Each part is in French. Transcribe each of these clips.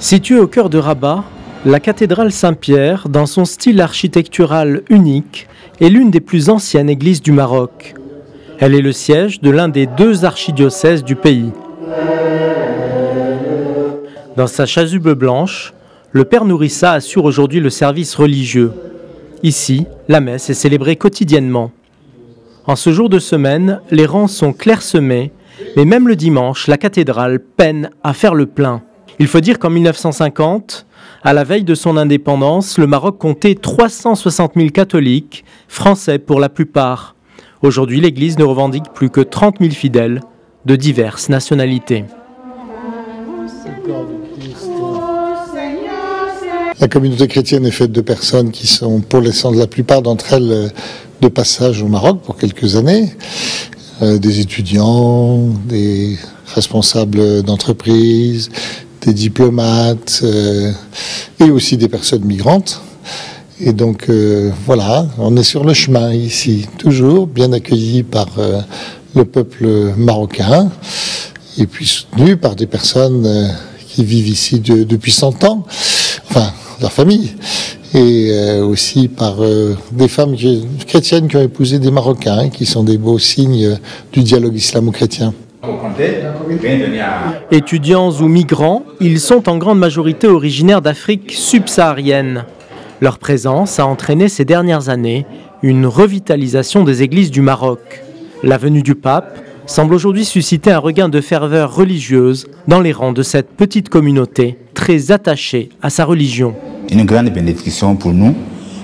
Située au cœur de Rabat, la cathédrale Saint-Pierre, dans son style architectural unique, est l'une des plus anciennes églises du Maroc. Elle est le siège de l'un des 2 archidiocèses du pays. Dans sa chasuble blanche, le Père Nourissa assure aujourd'hui le service religieux. Ici, la messe est célébrée quotidiennement. En ce jour de semaine, les rangs sont clairsemés, mais même le dimanche, la cathédrale peine à faire le plein. Il faut dire qu'en 1950, à la veille de son indépendance, le Maroc comptait 360 000 catholiques, français pour la plupart. Aujourd'hui, l'Église ne revendique plus que 30 000 fidèles de diverses nationalités. La communauté chrétienne est faite de personnes qui sont, pour l'essentiel, la plupart d'entre elles, de passage au Maroc pour quelques années. Des étudiants, des responsables d'entreprises, des diplomates et aussi des personnes migrantes. Et donc voilà, on est sur le chemin ici, toujours bien accueillis par le peuple marocain et puis soutenu par des personnes qui vivent ici depuis 100 ans, enfin leur famille, et aussi par des femmes chrétiennes qui ont épousé des Marocains, qui sont des beaux signes du dialogue islamo-chrétien. Étudiants ou migrants, ils sont en grande majorité originaires d'Afrique subsaharienne. Leur présence a entraîné ces dernières années une revitalisation des églises du Maroc. La venue du pape semble aujourd'hui susciter un regain de ferveur religieuse dans les rangs de cette petite communauté très attachée à sa religion. Une grande bénédiction pour nous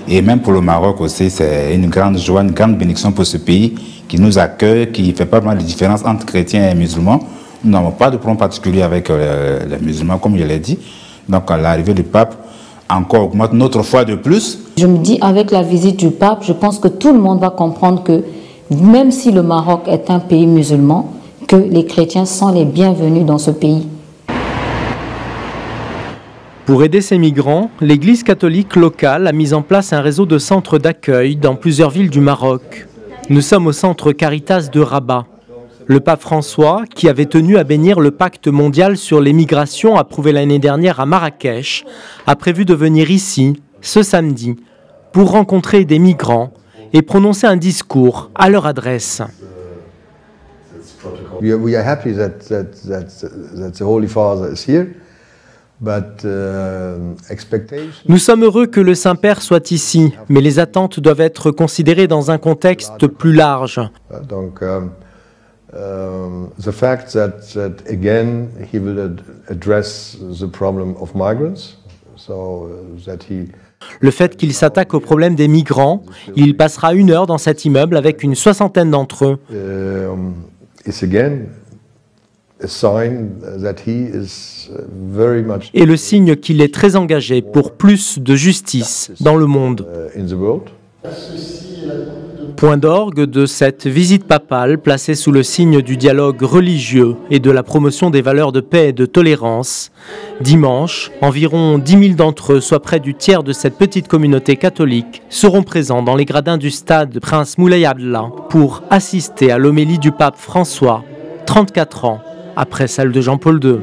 et même pour le Maroc aussi, c'est une grande joie, une grande bénédiction pour ce pays qui nous accueille, qui ne fait pas vraiment de différence entre chrétiens et musulmans. Nous n'avons pas de problème particulier avec les musulmans, comme je l'ai dit. Donc l'arrivée du pape encore augmente notre foi de plus. Je me dis, avec la visite du pape, je pense que tout le monde va comprendre que même si le Maroc est un pays musulman, que les chrétiens sont les bienvenus dans ce pays. Pour aider ces migrants, l'Église catholique locale a mis en place un réseau de centres d'accueil dans plusieurs villes du Maroc. Nous sommes au centre Caritas de Rabat. Le pape François, qui avait tenu à bénir le pacte mondial sur les migrations approuvé l'année dernière à Marrakech, a prévu de venir ici, ce samedi, pour rencontrer des migrants et prononcer un discours à leur adresse. We are happy that the Holy Father is here. Nous sommes heureux que le Saint-Père soit ici, mais les attentes doivent être considérées dans un contexte plus large. Donc, the fact that again he will address the problem of migrants, so that he. Le fait qu'il s'attaque au problème des migrants, il passera 1 heure dans cet immeuble avec une 60aine d'entre eux. Et le signe qu'il est très engagé pour plus de justice dans le monde. Point d'orgue de cette visite papale placée sous le signe du dialogue religieux et de la promotion des valeurs de paix et de tolérance. Dimanche, environ 10 000 d'entre eux, soit près du tiers de cette petite communauté catholique, seront présents dans les gradins du stade Prince Moulay Abdallah pour assister à l'homélie du pape François, 34 ans après celle de Jean-Paul II.